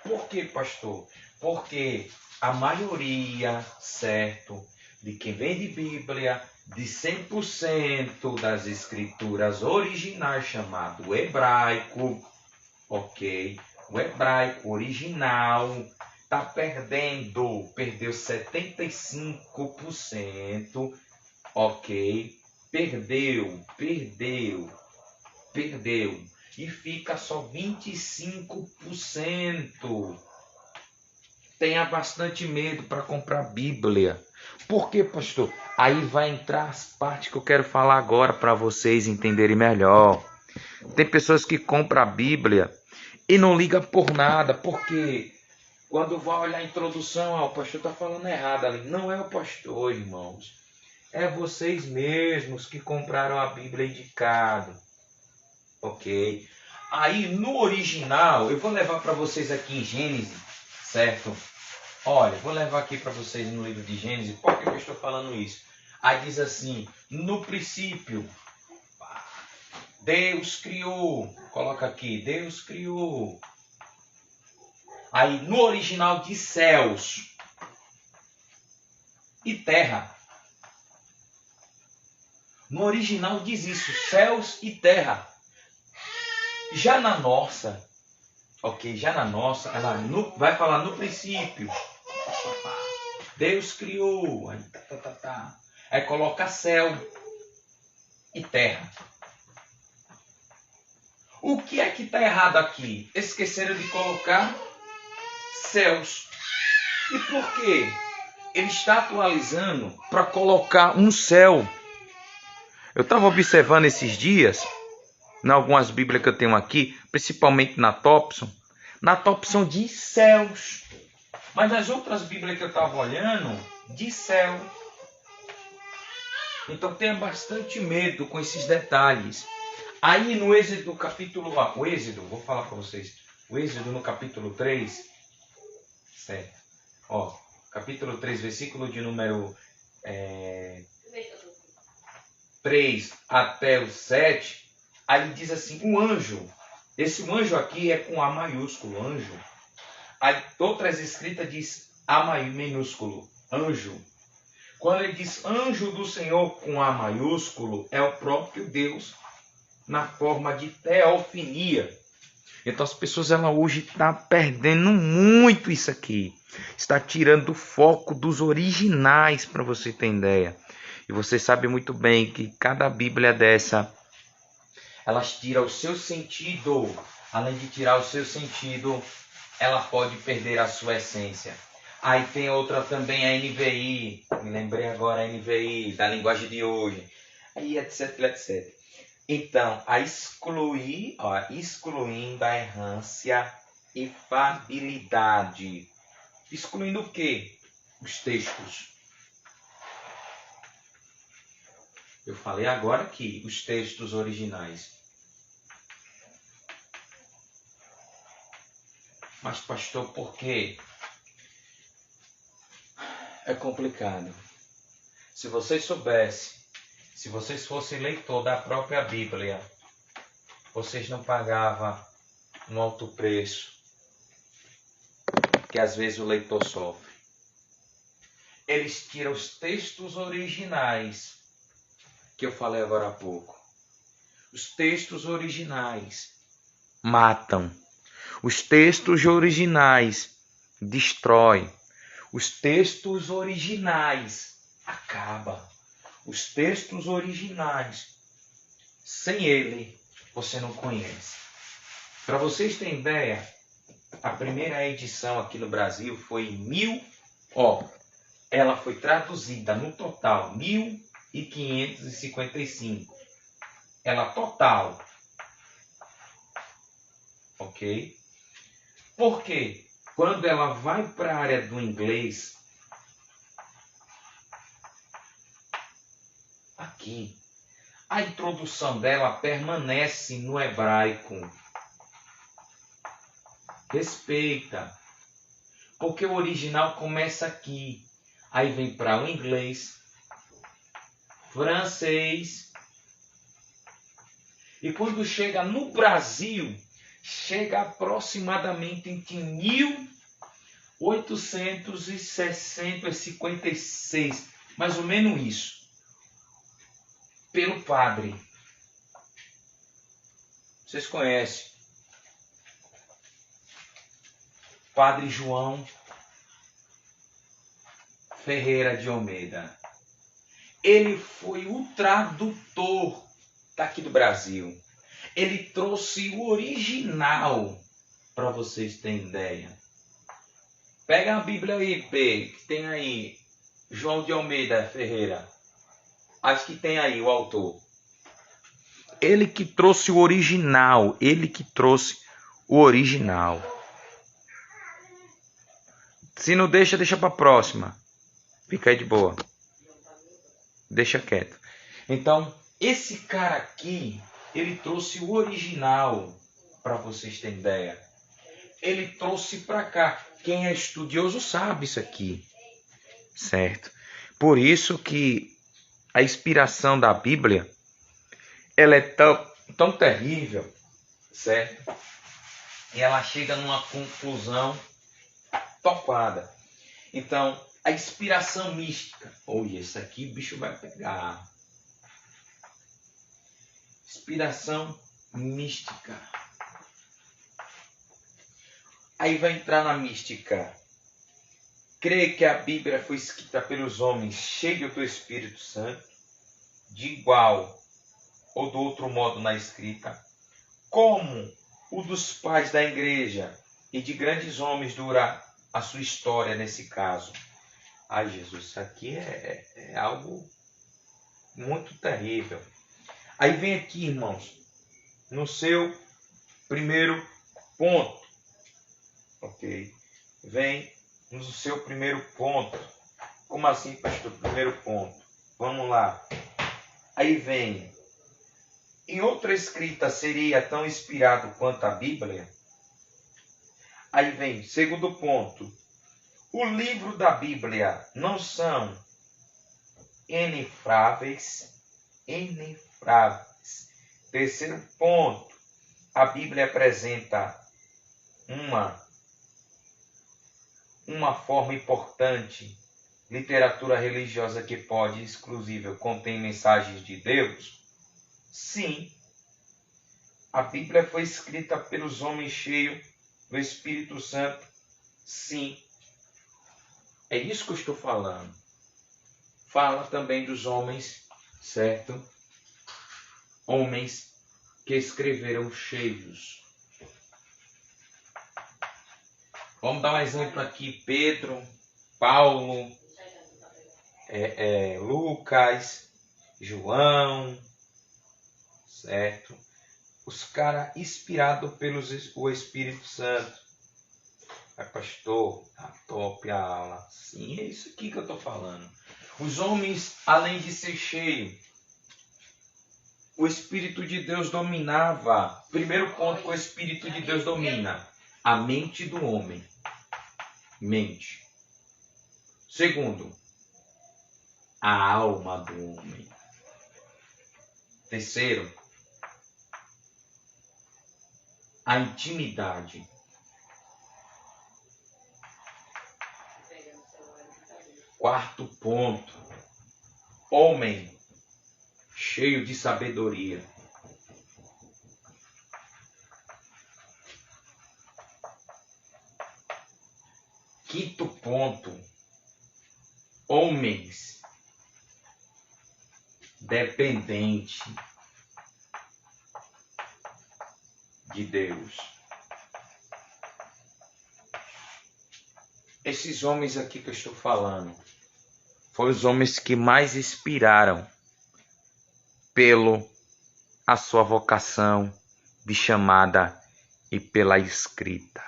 Por que, pastor? Porque a maioria, certo, de quem vende Bíblia, de 100% das escrituras originais, chamado hebraico, ok? O hebraico original está perdeu 75%, ok? Perdeu. E fica só 25%. Tenha bastante medo para comprar Bíblia. Por quê, pastor? Aí vai entrar as partes que eu quero falar agora para vocês entenderem melhor. Tem pessoas que compram a Bíblia e não ligam por nada, porque quando vai olhar a introdução, o pastor está falando errado ali. Não é o pastor, irmãos. É vocês mesmos que compraram a Bíblia indicado. Ok? Aí no original, eu vou levar para vocês aqui em Gênesis, certo? Olha, vou levar aqui para vocês no livro de Gênesis. Por que eu estou falando isso? Aí diz assim, no princípio, Deus criou. Coloca aqui, Deus criou. Aí no original diz céus e terra. No original diz isso, céus e terra. Já na nossa, ok? Já na nossa, ela vai falar no princípio. Deus criou. Aí coloca céu e terra. O que é que está errado aqui? Esqueceram de colocar céus. E por quê? Ele está atualizando para colocar um céu. Eu estava observando esses dias, em algumas Bíblias que eu tenho aqui, principalmente na Thompson. Na Thompson diz céus. Mas nas outras Bíblias que eu estava olhando, diz céu. Então tenha bastante medo com esses detalhes. Aí no Êxodo capítulo... o Êxodo, vou falar para vocês. O Êxodo no capítulo 3, certo? Ó, capítulo 3, versículo de número 3 até o 7. Aí diz assim, um anjo. Esse anjo aqui é com A maiúsculo, anjo. Aí outras escritas diz A minúsculo, anjo. Quando ele diz anjo do Senhor com A maiúsculo, é o próprio Deus na forma de teofania. Então as pessoas hoje estão perdendo muito isso aqui. Está tirando o foco dos originais, para você ter ideia. E você sabe muito bem que cada Bíblia dessa, elas tiram o seu sentido. Além de tirar o seu sentido, ela pode perder a sua essência. Aí tem outra também, a NVI. Me lembrei agora, a NVI, da linguagem de hoje. Aí etc, etc. Então, excluindo a errância e fabilidade. Excluindo o quê? Os textos. Eu falei agora aqui, os textos originais. Mas, pastor, por quê? É complicado. Se vocês soubessem, se vocês fossem leitor da própria Bíblia, vocês não pagavam um alto preço que às vezes o leitor sofre. Eles tiram os textos originais que eu falei agora há pouco. Os textos originais matam. Os textos originais destroem. Os textos originais acabam. Os textos originais, sem ele, você não conhece. Para vocês terem ideia, a primeira edição aqui no Brasil foi em ela foi traduzida no total 1555. Ela total. Ok? Porque quando ela vai para a área do inglês, aqui, a introdução dela permanece no hebraico. Respeita. Porque o original começa aqui. Aí vem para o inglês, francês. E quando chega no Brasil, chega aproximadamente entre 1856, mais ou menos isso, pelo padre. Vocês conhecem? Padre João Ferreira de Almeida. Ele foi o tradutor daqui do Brasil. Ele trouxe o original, para vocês terem ideia. Pega a Bíblia aí, P, que tem aí João de Almeida Ferreira. Acho que tem aí o autor. Ele que trouxe o original. Ele que trouxe o original. Se não deixa, deixa para a próxima. Fica aí de boa. Deixa quieto. Então, esse cara aqui, ele trouxe o original, para vocês terem ideia. Ele trouxe para cá. Quem é estudioso sabe isso aqui. Certo? Por isso que a inspiração da Bíblia, ela é tão terrível, certo? E ela chega numa conclusão topada. Então, a inspiração mística. Olha, isso aqui o bicho vai pegar. Inspiração mística. Aí vai entrar na mística. Crê que a Bíblia foi escrita pelos homens cheios do Espírito Santo, de igual ou do outro modo na escrita, como o dos pais da igreja e de grandes homens dura a sua história nesse caso. Ai, Jesus, isso aqui é algo muito terrível. Aí vem aqui, irmãos, no seu primeiro ponto. Ok? Vem no seu primeiro ponto. Como assim, pastor? Primeiro ponto. Vamos lá. Aí vem. Em outra escrita seria tão inspirado quanto a Bíblia? Aí vem, segundo ponto. O livro da Bíblia não são inefráveis. Terceiro ponto. A Bíblia apresenta uma forma importante, literatura religiosa que pode, exclusiva, contém mensagens de Deus? Sim. A Bíblia foi escrita pelos homens cheios do Espírito Santo? Sim. É isso que eu estou falando. Fala também dos homens, certo? Homens que escreveram cheios. Vamos dar um exemplo aqui. Pedro, Paulo, Lucas, João, certo? Os caras inspirados pelo Espírito Santo. Pastor, tá top a aula. Sim, é isso aqui que eu estou falando. Os homens, além de ser cheios, o Espírito de Deus dominava. Primeiro ponto que o Espírito de Deus domina: a mente do homem. Mente. Segundo, a alma do homem. Terceiro, a intimidade. Quarto ponto, homem cheio de sabedoria. Quinto ponto, homens dependentes de Deus. Esses homens aqui que eu estou falando foram os homens que mais inspiraram a sua vocação de chamada e pela escrita.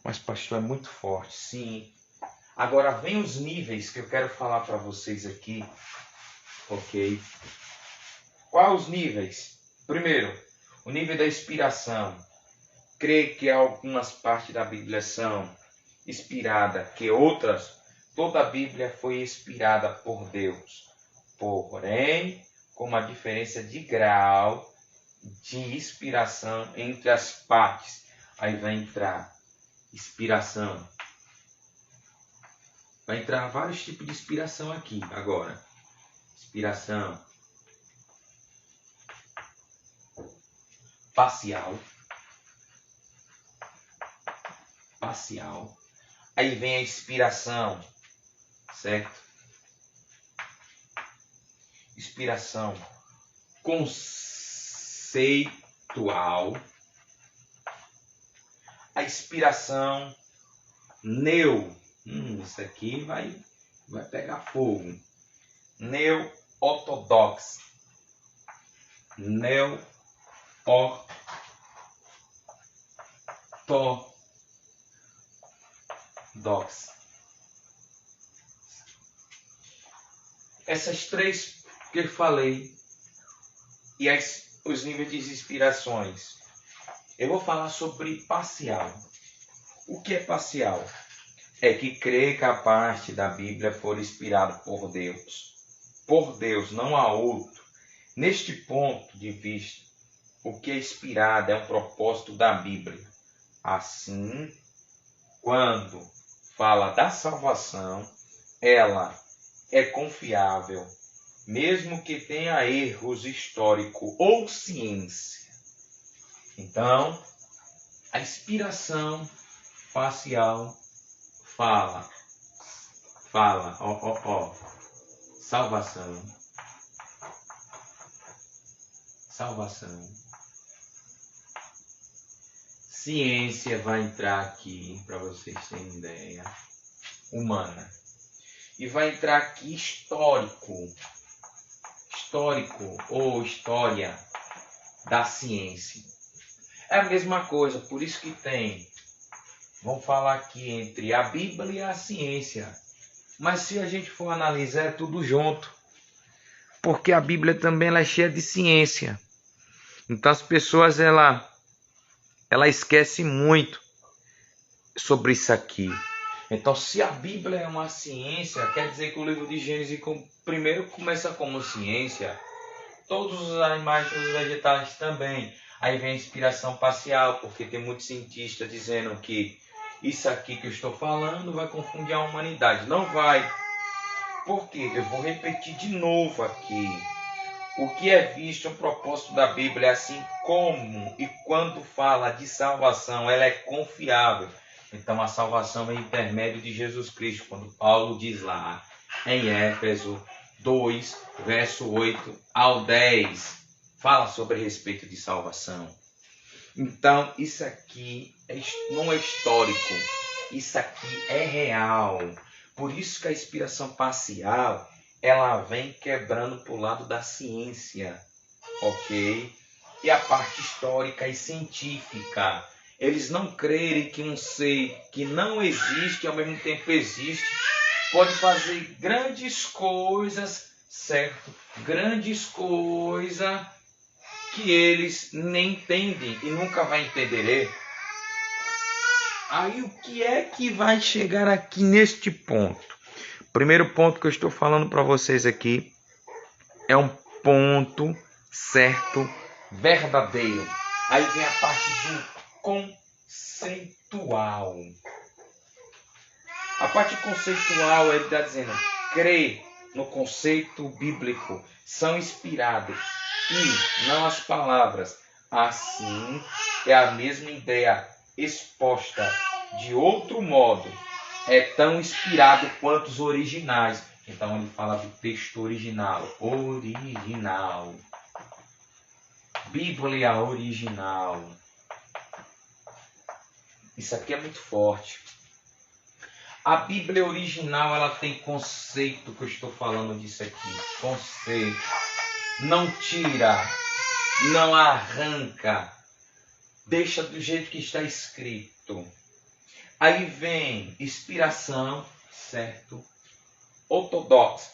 Mas pastor, é muito forte, sim. Agora vem os níveis que eu quero falar para vocês aqui, ok? Quais os níveis? Primeiro, o nível da inspiração. Creio que algumas partes da Bíblia são inspiradas, que outras, toda a Bíblia foi inspirada por Deus. Porém, com uma diferença de grau de inspiração entre as partes. Aí vai entrar inspiração. Vai entrar vários tipos de inspiração aqui agora. Inspiração parcial. Aí vem a inspiração, certo? Inspiração conceitual. A inspiração isso aqui vai pegar fogo. Neo-ortodoxa. Essas três que eu falei e os níveis de inspirações. Eu vou falar sobre parcial. O que é parcial? É que crê que a parte da Bíblia for inspirada por Deus. Por Deus, não há outro. Neste ponto de vista, o que é inspirado é um propósito da Bíblia. Assim, quando fala da salvação, ela é confiável, mesmo que tenha erros históricos ou ciência. Então, a inspiração parcial fala, salvação. Ciência vai entrar aqui, para vocês terem ideia, humana. E vai entrar aqui histórico ou história da ciência. É a mesma coisa, por isso que vamos falar aqui entre a Bíblia e a ciência. Mas se a gente for analisar, é tudo junto. Porque a Bíblia também ela é cheia de ciência. Então as pessoas ela esquece muito sobre isso aqui. Então se a Bíblia é uma ciência, quer dizer que o livro de Gênesis primeiro começa como ciência. Todos os animais, todos os vegetais também. Aí vem a inspiração parcial, porque tem muitos cientistas dizendo que isso aqui que eu estou falando vai confundir a humanidade. Não vai. Por quê? Eu vou repetir de novo aqui. O que é visto, o propósito da Bíblia, assim como e quando fala de salvação, ela é confiável. Então a salvação é intermédio de Jesus Cristo, quando Paulo diz lá em Éfeso 2, verso 8 ao 10, fala sobre a respeito de salvação. Então isso aqui não é histórico, isso aqui é real. Por isso que a inspiração parcial ela vem quebrando para o lado da ciência, ok? E a parte histórica e científica. Eles não crerem que um ser que não existe, ao mesmo tempo existe, pode fazer grandes coisas, certo? Grandes coisas que eles nem entendem e nunca vão entender. Aí o que é que vai chegar aqui neste ponto? Primeiro ponto que eu estou falando para vocês aqui é um ponto certo, verdadeiro. Aí vem a parte do conceitual. A parte conceitual ele está dizendo, crê no conceito bíblico, são inspirados e não as palavras. Assim, é a mesma ideia exposta de outro modo. É tão inspirado quanto os originais. Então ele fala do texto original. Original. Bíblia original. Isso aqui é muito forte. A Bíblia original, ela tem conceito, que eu estou falando disso aqui. Conceito. Não tira, não arranca. Deixa do jeito que está escrito. Aí vem inspiração, certo? Ortodoxa.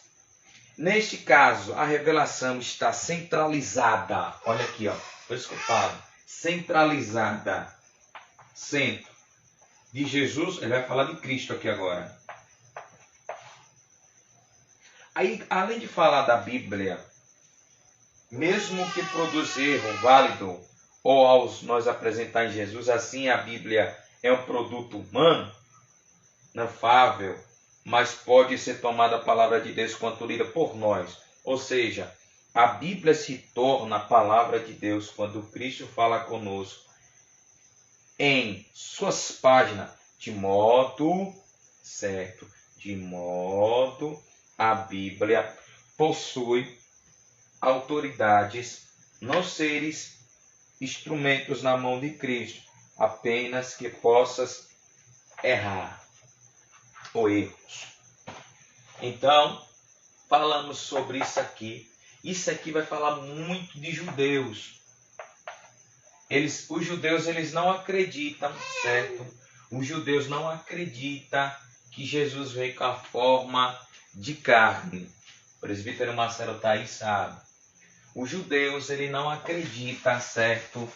Neste caso, a revelação está centralizada. Olha aqui, ó. Por isso que eu falo. Centralizada. Centro. De Jesus, ele vai falar de Cristo aqui agora. Aí, além de falar da Bíblia, mesmo que produzir erro válido, ou aos nós apresentar em Jesus, assim a Bíblia é um produto humano, inafável, mas pode ser tomada a palavra de Deus quanto lida por nós. Ou seja, a Bíblia se torna a palavra de Deus quando Cristo fala conosco em suas páginas, de modo certo, de modo a Bíblia possui autoridades, não seres instrumentos na mão de Cristo, apenas que possas errar ou erros. Então, falamos sobre isso aqui. Isso aqui vai falar muito de judeus. Os judeus eles não acreditam, certo? Os judeus não acreditam que Jesus veio com a forma de carne. O presbítero Marcelo tá aí, sabe? Os judeus eles não acreditam, certo?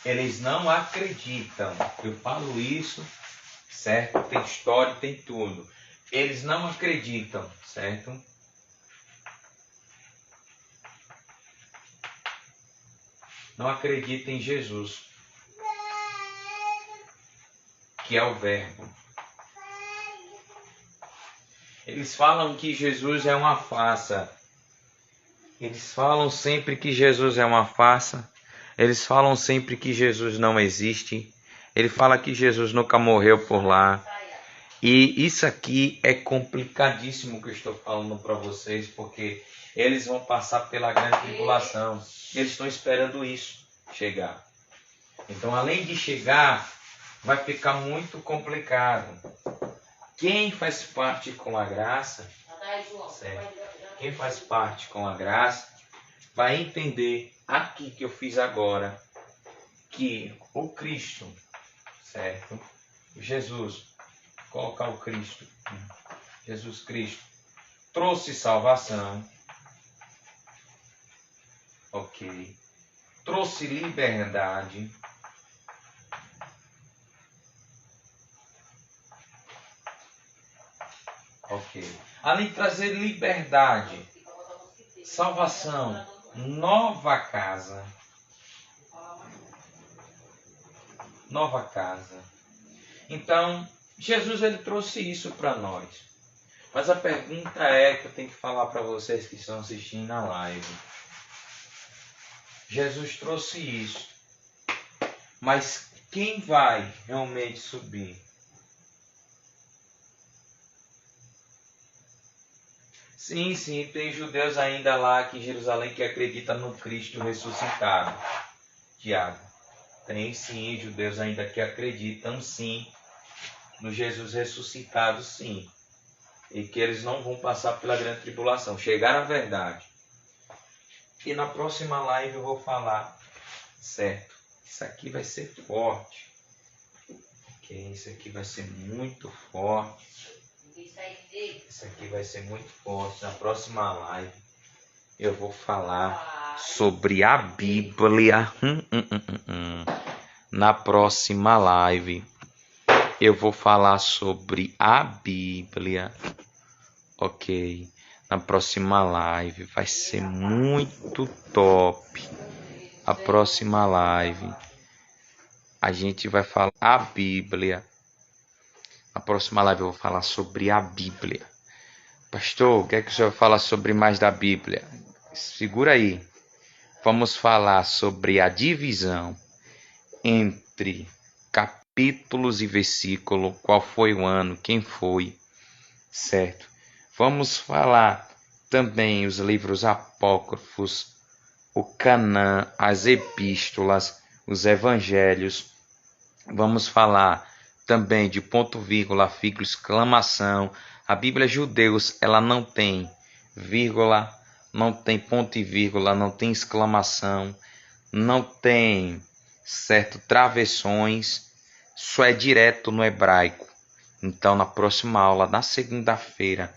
Eles não acreditam. Eu falo isso, certo? Tem história, tem tudo. Eles não acreditam, certo? Não acreditam em Jesus, que é o Verbo. Eles falam que Jesus é uma farsa. Eles falam sempre que Jesus é uma farsa. Eles falam sempre que Jesus não existe. Ele fala que Jesus nunca morreu por lá. E isso aqui é complicadíssimo que eu estou falando para vocês, porque eles vão passar pela grande tribulação. Eles estão esperando isso chegar. Então, além de chegar, vai ficar muito complicado. Quem faz parte com a graça, certo? Quem faz parte com a graça, vai entender aqui que eu fiz agora, que o Cristo, certo? Jesus, colocar o Cristo, Jesus Cristo, trouxe salvação, ok? Trouxe liberdade, ok? Além de trazer liberdade, salvação, nova casa, nova casa. Então, Jesus ele trouxe isso para nós. Mas a pergunta é que eu tenho que falar para vocês que estão assistindo na live. Jesus trouxe isso. Mas quem vai realmente subir? Sim, tem judeus ainda lá aqui em Jerusalém que acreditam no Cristo ressuscitado. Tiago. Tem sim judeus ainda que acreditam sim no Jesus ressuscitado, sim. E que eles não vão passar pela grande tribulação. Chegar à verdade. E na próxima live eu vou falar, certo? Isso aqui vai ser forte. Ok? Isso aqui vai ser muito forte. Isso aqui vai ser muito forte. Na próxima live eu vou falar sobre a Bíblia. Na próxima live eu vou falar sobre a Bíblia. Ok? Na próxima live vai ser muito top. A próxima live a gente vai falar a Bíblia. Na próxima live eu vou falar sobre a Bíblia. Pastor, o que é que o senhor fala sobre mais da Bíblia? Segura aí. Vamos falar sobre a divisão entre capítulos e versículo, qual foi o ano, quem foi, certo? Vamos falar também os livros apócrifos, o Canaã, as epístolas, os evangelhos. Vamos falar também de ponto, vírgula, exclamação. A Bíblia Judeus, ela não tem vírgula, não tem ponto e vírgula, não tem exclamação, não tem, certo, travessões, só é direto no hebraico. Então, na próxima aula, na segunda-feira,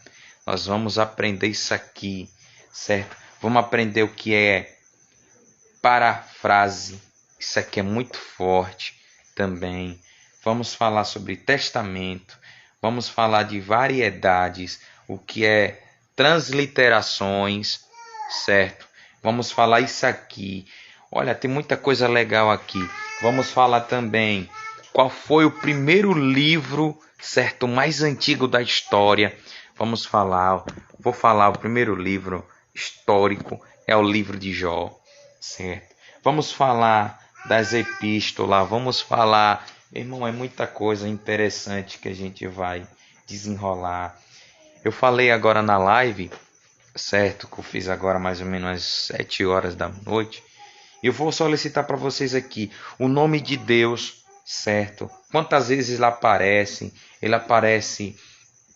nós vamos aprender isso aqui, certo? Vamos aprender o que é parafrase. Isso aqui é muito forte também. Vamos falar sobre testamento. Vamos falar de variedades, o que é transliterações, certo? Vamos falar isso aqui. Olha, tem muita coisa legal aqui. Vamos falar também qual foi o primeiro livro, certo, mais antigo da história. Vou falar o primeiro livro histórico é o livro de Jó, certo? Vamos falar das epístolas, vamos falar, irmão, é muita coisa interessante que a gente vai desenrolar. Eu falei agora na live, certo, que eu fiz agora mais ou menos às 7 horas da noite. Eu vou solicitar para vocês aqui o nome de Deus, certo? Quantas vezes ele aparece? Ele aparece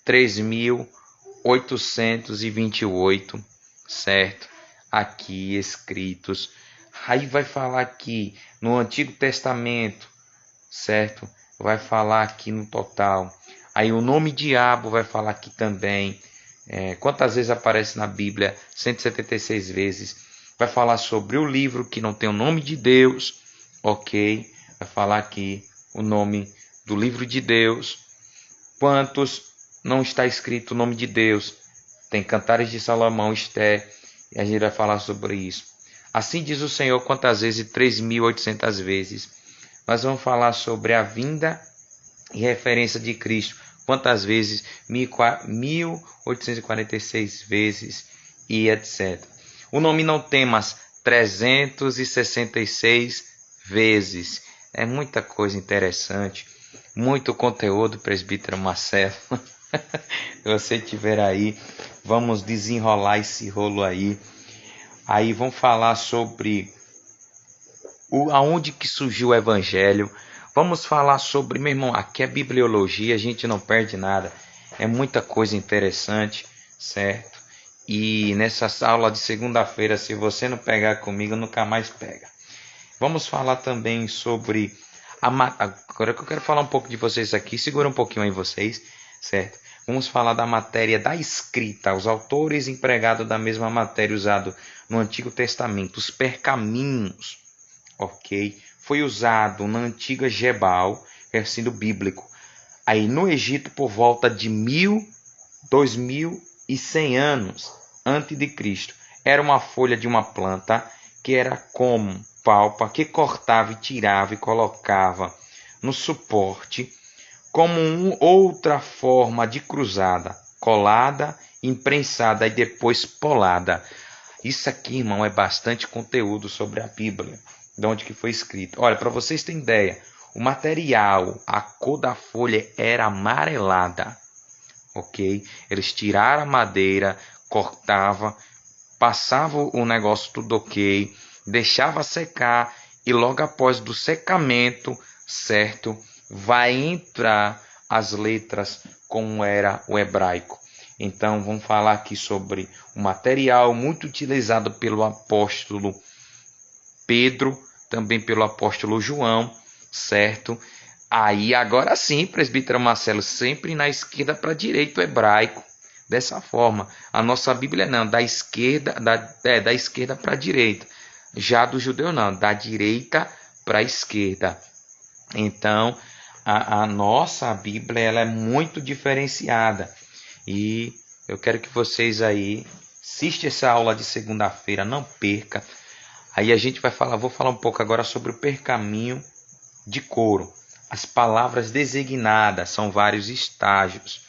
3.828, certo? Aqui escritos. Aí vai falar aqui no Antigo Testamento, certo? Vai falar aqui no total. Aí o nome diabo vai falar aqui também. Quantas vezes aparece na Bíblia? 176 vezes. Vai falar sobre o livro que não tem o nome de Deus, ok? Vai falar aqui o nome do livro de Deus. Quantos não está escrito o nome de Deus? Tem Cantares de Salomão, Esté, e a gente vai falar sobre isso. Assim diz o Senhor, quantas vezes? 3.800 vezes. Nós vamos falar sobre a vinda e referência de Cristo. Quantas vezes? 1.846 vezes e etc. O nome não tem, mas 366 vezes. É muita coisa interessante. Muito conteúdo, presbítero Marcelo. Se você tiver aí, vamos desenrolar esse rolo aí. Aí vamos falar sobre aonde que surgiu o evangelho. Vamos falar sobre, meu irmão, aqui é bibliologia, a gente não perde nada. É muita coisa interessante, certo? E nessa aula de segunda-feira, se você não pegar comigo, nunca mais pega. Vamos falar também sobre agora que eu quero falar um pouco de vocês aqui, segura um pouquinho aí vocês, certo? Vamos falar da matéria da escrita, os autores empregados da mesma matéria usado no Antigo Testamento, os pergaminhos, ok? Foi usado na antiga Gebal, sendo bíblico. Aí no Egito por volta de 2.100 anos antes de Cristo. Era uma folha de uma planta que era como palpa, que cortava e tirava e colocava no suporte como outra forma de cruzada, colada, imprensada e depois polada. Isso aqui, irmão, é bastante conteúdo sobre a Bíblia, de onde que foi escrito. Olha, para vocês terem ideia, o material, a cor da folha era amarelada, ok? Eles tiraram a madeira, cortavam, passavam o negócio tudo ok, deixava secar e logo após do secamento, certo? Vai entrar as letras como era o hebraico. Então vamos falar aqui sobre o material muito utilizado pelo apóstolo Pedro, também pelo apóstolo João, certo? Aí agora sim, presbítero Marcelo, sempre na esquerda para a direita o hebraico. Dessa forma, a nossa Bíblia não, da esquerda para a direita. Já do judeu não, da direita para a esquerda. Então, a nossa Bíblia ela é muito diferenciada. E eu quero que vocês aí assistam essa aula de segunda-feira, não perca. Aí a gente vou falar um pouco agora sobre o pergaminho de couro. As palavras designadas são vários estágios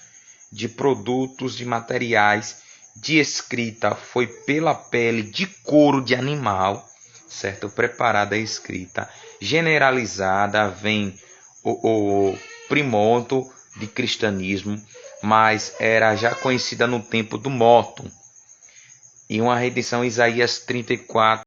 de produtos, de materiais de escrita foi pela pele de couro de animal, certo? Preparada a escrita generalizada, vem o primordial de cristianismo, mas era já conhecida no tempo do Morton. E uma redenção, Isaías 34,